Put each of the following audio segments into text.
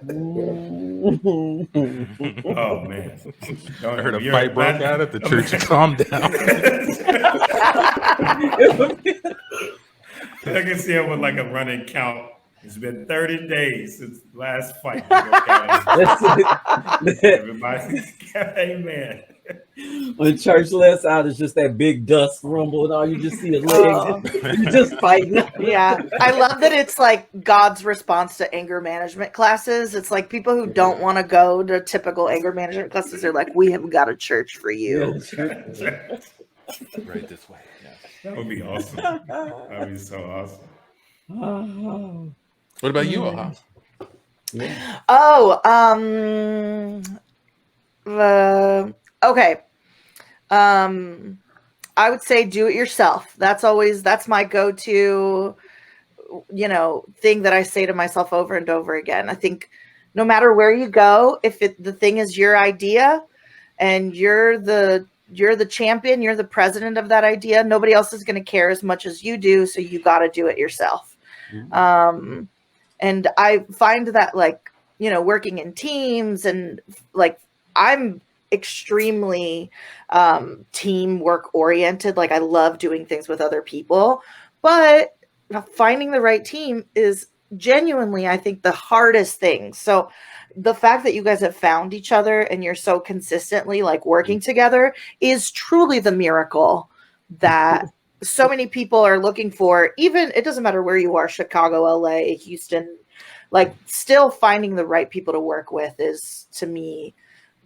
Oh man! I heard a fight broke out at the church. Calm down. I can see him with like a running count. It's been 30 days since the last fight. Everybody, amen. When church lets out, it's just that big dust rumble, and all you just see is legs. You just fighting. Yeah, I love that it's like God's response to anger management classes. It's like people who don't want to go to typical anger management classes are like, we have got a church for you. Right this way. Yeah. That would be awesome. That would be so awesome. What about you, Hoja? Oh, okay. I would say do it yourself. That's my go-to, thing that I say to myself over and over again. I think no matter where you go, if the thing is your idea and you're the champion, you're the president of that idea, nobody else is going to care as much as you do. So you got to do it yourself. Mm-hmm. And I find that working in teams and I'm extremely teamwork oriented. Like I love doing things with other people, but finding the right team is genuinely, I think, the hardest thing. So the fact that you guys have found each other and you're so consistently working together is truly the miracle that so many people are looking for. Even it doesn't matter where you are, Chicago, LA, Houston, still finding the right people to work with is, to me,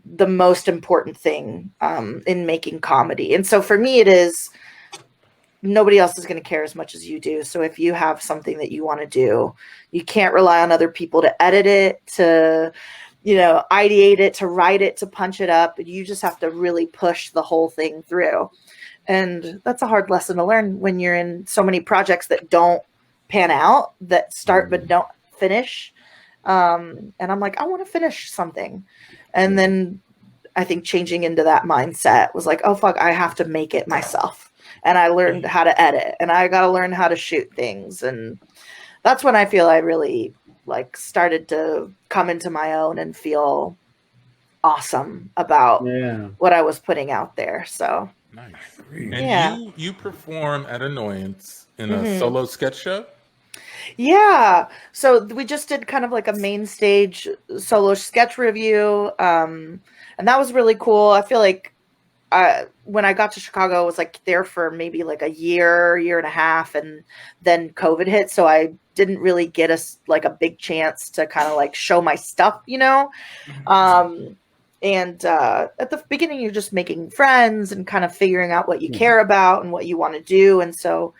the most important thing in making comedy. And so for me, it is nobody else is going to care as much as you do. So if you have something that you want to do, you can't rely on other people to edit it, to, ideate it, to write it, to punch it up. You just have to really push the whole thing through. And that's a hard lesson to learn when you're in so many projects that don't pan out, that start but don't finish. And I'm like, I want to finish something. And then I think changing into that mindset was like, oh, fuck, I have to make it myself. And I learned how to edit, and I got to learn how to shoot things. And that's when I feel I really started to come into my own and feel awesome about what I was putting out there. So nice. And you perform at Annoyance in a solo sketch show? Yeah. So we just did kind of a main stage solo sketch review. And that was really cool. I feel like when I got to Chicago, I was there for maybe a year and a half, and then COVID hit. So I didn't really get a big chance to kind of show my stuff, And at the beginning, you're just making friends and kind of figuring out what you care about and what you want to do. And so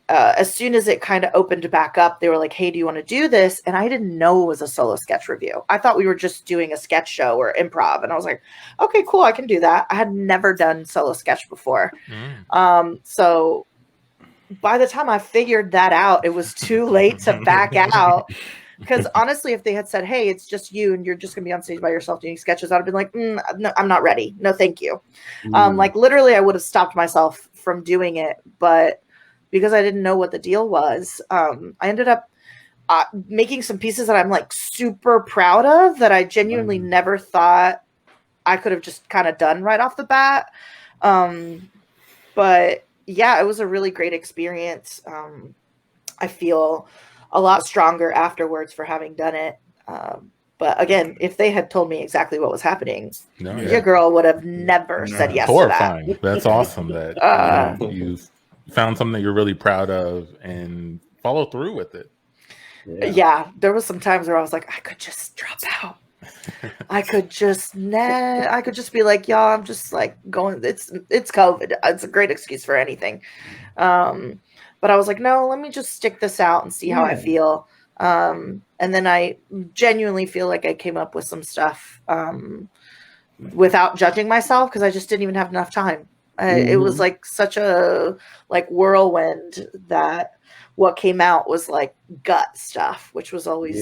as soon as it kind of opened back up, they were like, hey, do you want to do this? And I didn't know it was a solo sketch review. I thought we were just doing a sketch show or improv. And I was like, okay, cool, I can do that. I had never done solo sketch before. So by the time I figured that out, it was too late to back out. Because honestly, if they had said, hey, it's just you and you're just going to be on stage by yourself doing sketches, I'd have been like, no, I'm not ready. No, thank you. Literally, I would have stopped myself from doing it. But because I didn't know what the deal was, I ended up making some pieces that I'm super proud of, that I genuinely never thought I could have just kind of done right off the bat. But yeah, it was a really great experience. I feel a lot stronger afterwards for having done it. But again, if they had told me exactly what was happening, your girl would have never said yes to that. That's awesome that you found something that you're really proud of and follow through with it. Yeah, there was some times where I was like, I could just drop out. I could just be like, y'all, I'm just going, it's COVID. It's a great excuse for anything. But I was like, no, let me just stick this out and see how I feel. And then I genuinely feel like I came up with some stuff without judging myself, because I just didn't even have enough time. It was such a whirlwind that what came out was gut stuff, which was always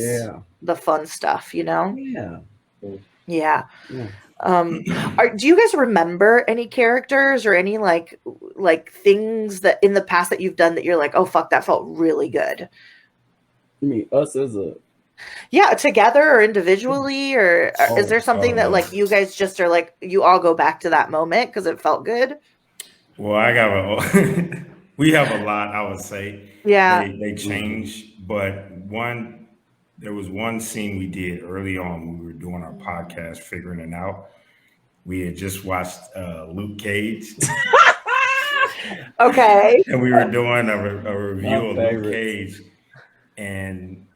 the fun stuff, Yeah. Do you guys remember any characters or any things that in the past that you've done that you're like, oh fuck, that felt really good? You mean us as a Yeah, together or individually, or is there something that like you guys just are like you all go back to that moment because it felt good? Well, I got we have a lot, I would say. Yeah. They change, but there was one scene we did early on when we were doing our podcast, figuring it out. We had just watched Luke Cage, Okay. and we were doing a review My of favorite. Luke Cage, and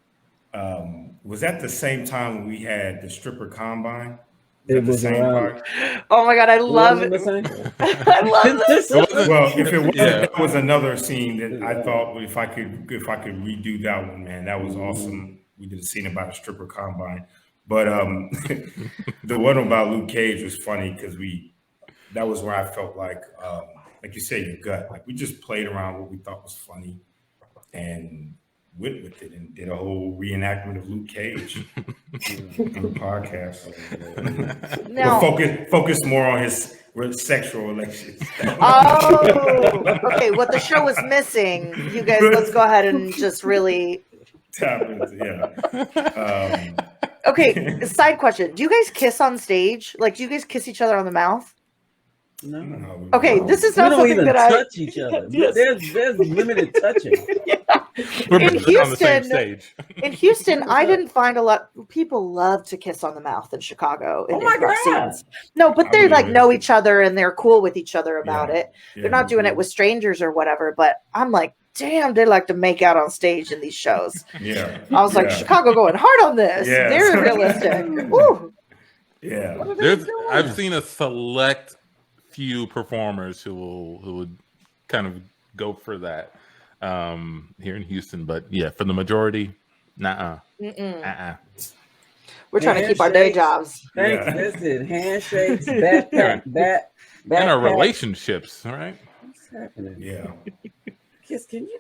was that the same time we had the stripper combine? It The was same around. part? Oh my god, I love Wasn't it. the same? I love this. It wasn't- Well, if it wasn't, Yeah. that was another scene that I thought if I could redo that one, man, that was awesome. We did a scene about a stripper combine, but the one about Luke Cage was funny because that was where I felt like you said, your gut, like we just played around what we thought was funny and went with it and did a whole reenactment of Luke Cage on the podcast. Now, But focus more on his sexual relations. oh, okay. What the show was missing, you guys. Let's go ahead and just really. Yeah. Okay. Side question: do you guys kiss on stage? Like, do you guys kiss each other on the mouth? No. No, Okay, no. this is We not don't something even that I. touch each other. Yes. There's limited touching. We're In both on the same Houston- stage. In Houston, I didn't find a lot. People love to kiss on the mouth in Chicago. In Oh my improv God. scenes. No, but I they believe like it. know each other and they're cool with each other about Yeah. it. Yeah. They're not doing it with strangers or whatever. But I'm like, damn, they like to make out on stage in these shows. Yeah. I was like, Yeah. Chicago going hard on this. Yes. They're realistic. Woo. Yeah. I've seen a select few performers who would kind of go for that here in Houston, but yeah, for the majority, nah. Mm-mm. We're trying to keep our day Handshakes. jobs. Thanks. Yeah. That's it. Handshakes, backpack, And our backpack. relationships, all right? What's happening? Yeah. Kiss, can you?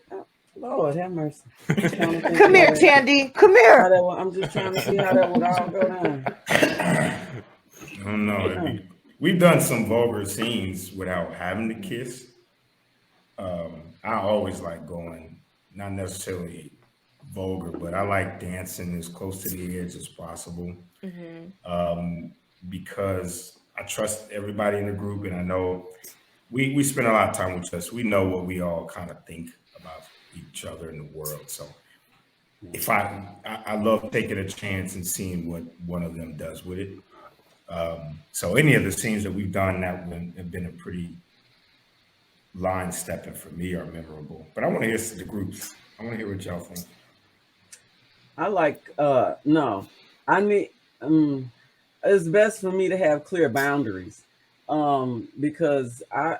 Lord have mercy. I'm trying to think Come here, about Tandy. Come how here. that would- I'm just trying to see how that would all go down. I don't know. We've done some vulgar scenes without having to kiss. I always like going, not necessarily vulgar, but I like dancing as close to the edge as possible. Because I trust everybody in the group, and I know we spend a lot of time with us. We know what we all kind of think about each other in the world. So if I love taking a chance and seeing what one of them does with it. So any of the scenes that we've done that have been a pretty line stepping for me are memorable. But I want to hear the groups. I want to hear what y'all think. I like no. I need it's best for me to have clear boundaries. Because I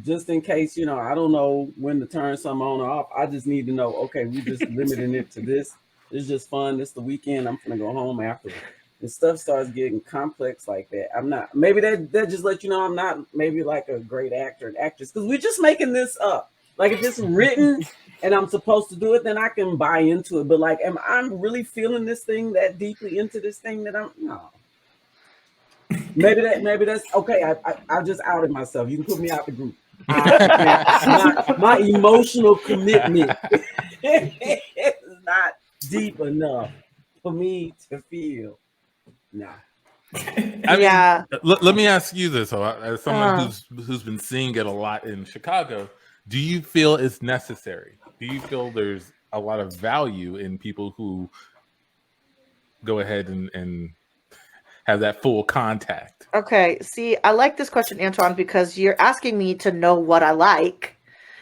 just in case, I don't know when to turn something on or off. I just need to know, okay, we just limiting it to this. It's just fun. It's the weekend. I'm gonna go home after. If stuff starts getting complex like that, I'm not. Maybe that just let you know I'm not maybe like a great actor and actress because we're just making this up. Like if it's written and I'm supposed to do it, then I can buy into it. But like, am I really feeling this thing that deeply into this thing that I'm no. Maybe that's okay. I just outed myself. You can put me out the group. My emotional commitment is not deep enough for me to feel. Nah. I mean, Yeah. let me ask you this, as someone who's been seeing it a lot in Chicago, do you feel it's necessary? Do you feel there's a lot of value in people who go ahead and have that full contact? Okay. See, I like this question, Antoine, because you're asking me to know what I like.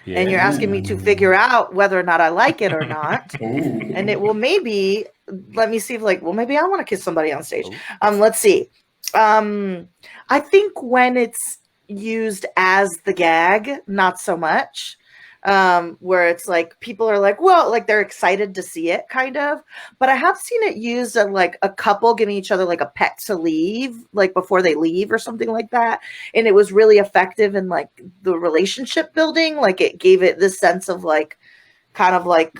Yeah. And you're asking me to figure out whether or not I like it or not. Ooh. And it will maybe let me see if maybe I want to kiss somebody on stage. Let's see. I think when it's used as the gag, not so much. Where it's like people are like, well, like they're excited to see it kind of, but I have seen it used at like a couple giving each other like a peck to leave, like before they leave or something like that. And it was really effective in like the relationship building. Like it gave it this sense of like, kind of like,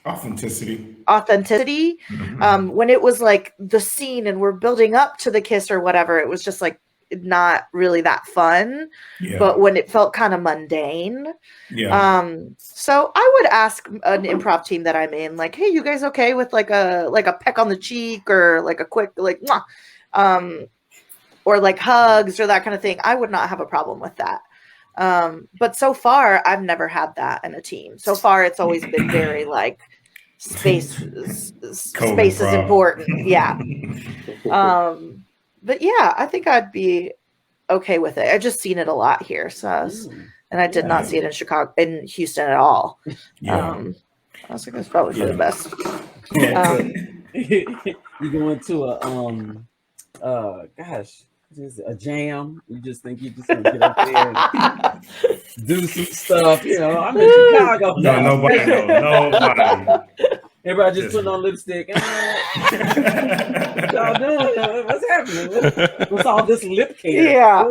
Authenticity. when it was like the scene and we're building up to the kiss or whatever, it was just like not really that fun, Yeah. but when it felt kind of mundane. Yeah. So I would ask an improv team that I'm in, like, hey, you guys okay with like a peck on the cheek or like a quick like mwah, or like hugs or that kind of thing. I would not have a problem with that. But so far I've never had that in a team. So far it's always been very like space is important. Yeah. But yeah, I think I'd be okay with it. I just seen it a lot here, so and I did not see it in Houston at all. Yeah. I was like, it's probably for the best. You go into a jam. You just think you just gonna get up there and do some stuff. You know, I'm in Chicago. No, nobody knows. Nobody. Everybody just putting on lipstick. What y'all doing? What's happening? What's all this lip care? Yeah.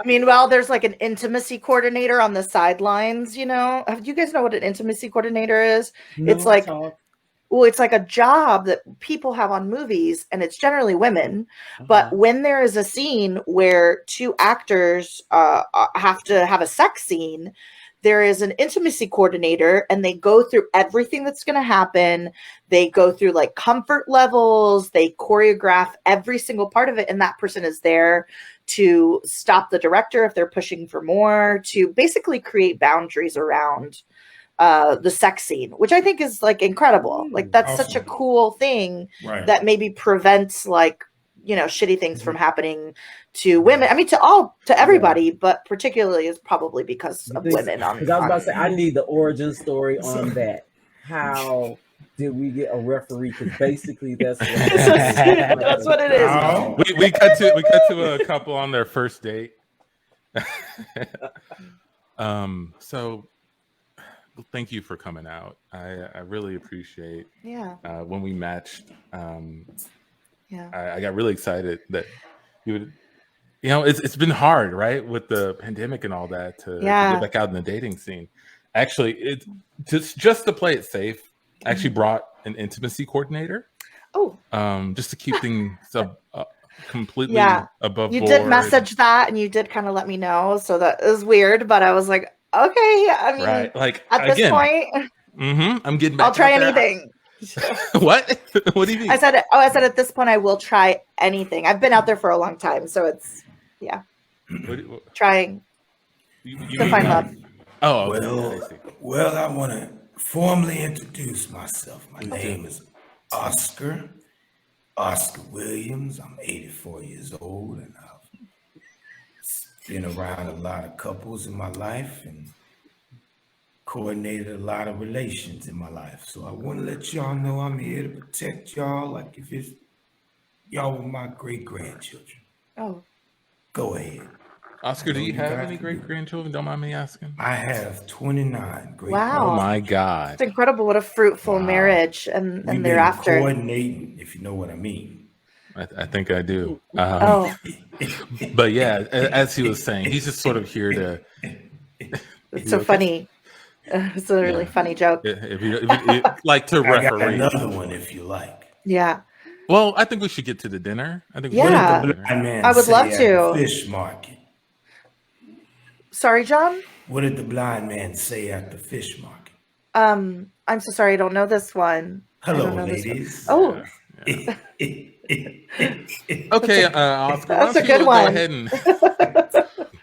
Meanwhile, there's like an intimacy coordinator on the sidelines. You know, do you guys know what an intimacy coordinator is? No, it's like, well, it's like a job that people have on movies, and it's generally women. But when there is a scene where two actors have to have a sex scene, there is an intimacy coordinator, and they go through everything that's going to happen. They go through like comfort levels. They choreograph every single part of it. And that person is there to stop the director if they're pushing for more, to basically create boundaries around the sex scene, which I think is like incredible. Like that's such a cool thing that maybe prevents like, you know, shitty things from happening to women. I mean, to everybody, but particularly is probably because of women. Because I was about to say, I need the origin story on that. How did we get a referee? Because basically, that's what it is. We cut to a couple on their first date. So thank you for coming out. I really appreciate. Yeah. When we matched. Yeah. I got really excited that you would, you know, it's been hard, right? With the pandemic and all that to get back out in the dating scene. Actually, it just to play it safe, I actually brought an intimacy coordinator. Oh. Just to keep things completely above board. You did message that, and you did kind of let me know, so that is weird, but I was like, okay, I mean, right. Like at this point, I'm getting back. I'll try anything. What? What do you mean? I said at this point I will try anything. I've been out there for a long time, so it's trying to find love. Oh, well, I want to formally introduce myself. My name is Oscar Williams. I'm 84 years old, and I've been around a lot of couples in my life and coordinated a lot of relations in my life. So I want to let y'all know I'm here to protect y'all like if it's y'all were my great-grandchildren. Oh. Go ahead. Oscar, do you have any great-grandchildren? Don't mind me asking. I have 29 great. Wow. Oh my God. It's incredible what a fruitful marriage and thereafter. Coordinating, if you know what I mean. I think I do. But yeah, as he was saying, he's just sort of here to. It's so funny. It's a really funny joke. If you like to referee. I got another one if you like. Yeah. Well, I think we should get to the dinner. I think. I would love to. Fish market. Sorry, John? What did the blind man say at the fish market? I'm so sorry, I don't know this one. Hello, ladies. Oh. Okay, Oscar. That's a good one.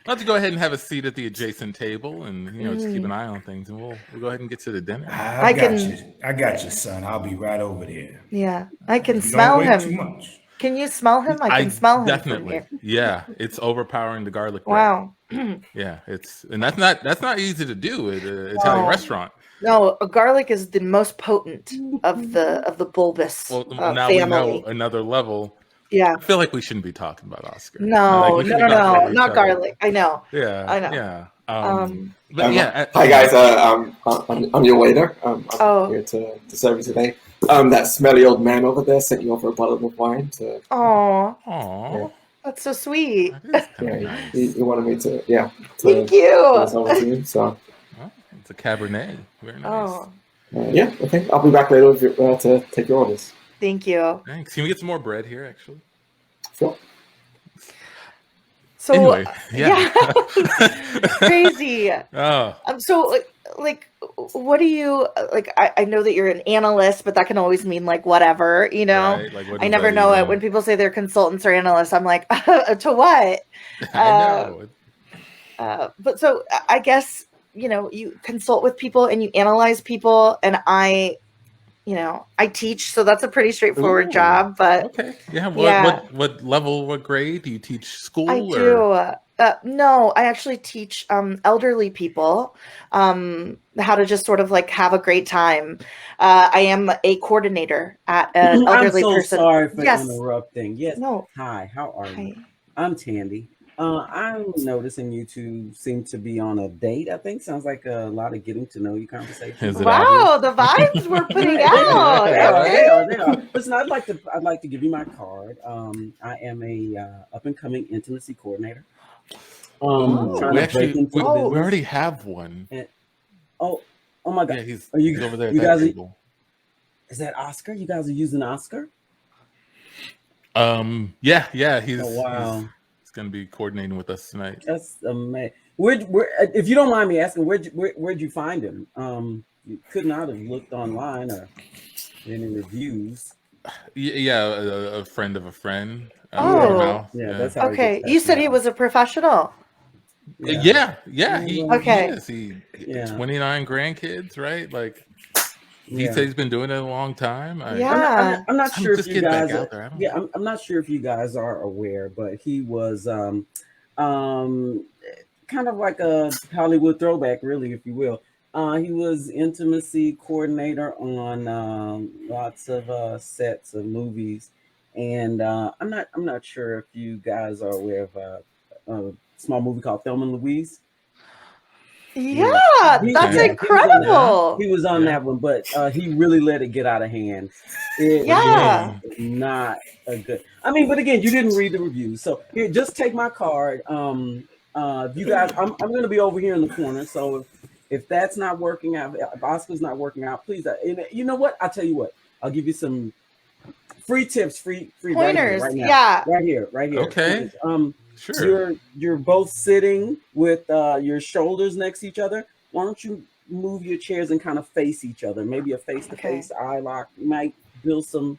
Why don't you go ahead and have a seat at the adjacent table, and just keep an eye on things, and we'll go ahead and get to the dinner. I got you, son. I'll be right over there. Yeah, I can smell him. Too much. Can you smell him? I can smell him. Definitely. Yeah, it's overpowering the garlic bread. Wow. Yeah, that's not easy to do at an Italian restaurant. No, garlic is the most potent of the bulbous now family. We know another level. Yeah, I feel like we shouldn't be talking about Oscar. No, not garlic. I know. Yeah, I know. Yeah. Hi guys, I'm your waiter. I'm here to serve you today. That smelly old man over there sent you over a bottle of wine to. Aww. That's so sweet. Yeah, he wanted me to. Yeah. Thank you. Over to you, so. It's a Cabernet. Very nice. Yeah. Okay. I'll be back later to take your orders. Thank you. Thanks. Can we get some more bread here, actually? Sure. So Anyway, yeah. crazy. Oh, So like, what do you like? I know that you're an analyst, but that can always mean like whatever, you know. right. Like, what I does never that know it even- when people say they're consultants or analysts. I'm like, to what? I know. But so I guess, you know, you consult with people and you analyze people, and I teach, so that's a pretty straightforward Ooh, job. But okay, yeah. yeah. What level? What grade do you teach? School? I or? do. No, I actually teach elderly people how to just sort of like have a great time. I am a coordinator at an I'm elderly so person. sorry for Yes. interrupting. Yes. No. Hi, how are you? Hi. I'm Tandy. I'm noticing you two seem to be on a date. I think sounds like a lot of getting to know you conversation. Is it Wow, the vibes we're putting out. They Okay. are. Listen, I'd like to give you my card. I am a up and coming intimacy coordinator. Ooh, Trying we to break actually into the we business. already have one. And, oh my God! Yeah, he's Are you over there at you that guys? table. Is that Oscar? You guys are using Oscar? Yeah. He's Oh wow. he's gonna be coordinating with us tonight. That's amazing. Where, if you don't mind me asking, where'd you find him? You could not have looked online or any reviews. Yeah, a friend of a friend. Oh. Word of mouth, Yeah, yeah. that's how. Okay. You said he was a professional. Yeah. He Okay. is. He Yeah. 29 grandkids, right? Like he Yeah. said he's been doing it a long time. Yeah. I'm not sure if just you getting back guys. out there. I don't Yeah, know. I'm not sure if you guys are aware, but he was kind of like a Hollywood throwback, really, if you will. He was intimacy coordinator on lots of sets of movies, and I'm not sure if you guys are aware of a small movie called Thelma and Louise. Yeah, Okay. that's Yeah, incredible. He was on that one, but he really let it get out of hand. It Yeah. was not a good. I mean, but again, you didn't read the reviews, so here, just take my card. You guys, I'm going to be over here in the corner, so if that's not working out, if Oscar's not working out, please. You know what? I'll tell you what. I'll give you some free tips, free Pointers. right now, Yeah. right here. Okay. Sure. You're both sitting with your shoulders next to each other. Why don't you move your chairs and kind of face each other? Maybe a face-to-face eye lock. You might build some,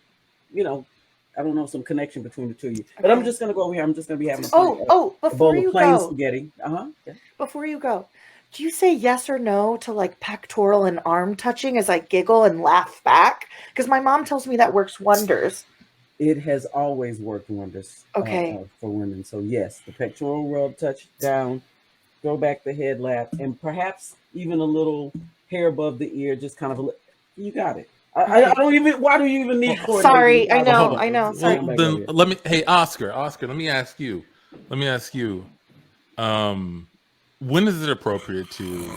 I don't know, some connection between the two of you. But I'm just gonna go over here. I'm just gonna be having a bowl of plain spaghetti. Yeah. Before you go, do you say yes or no to like pectoral and arm touching as I giggle and laugh back? Because my mom tells me that works wonders. It has always worked wonders for women. So yes, the pectoral rub, touch down, throw back the head lap, and perhaps even a little hair above the ear, just kind of, you got it. I don't even, why do you even need coordination? Sorry, I know. Sorry. Well, then let me, hey, Oscar, let me ask you, when is it appropriate to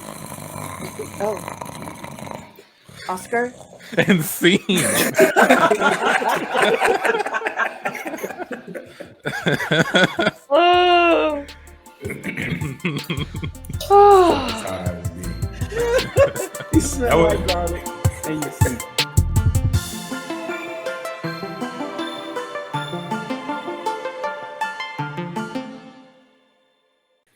Oscar? and scene?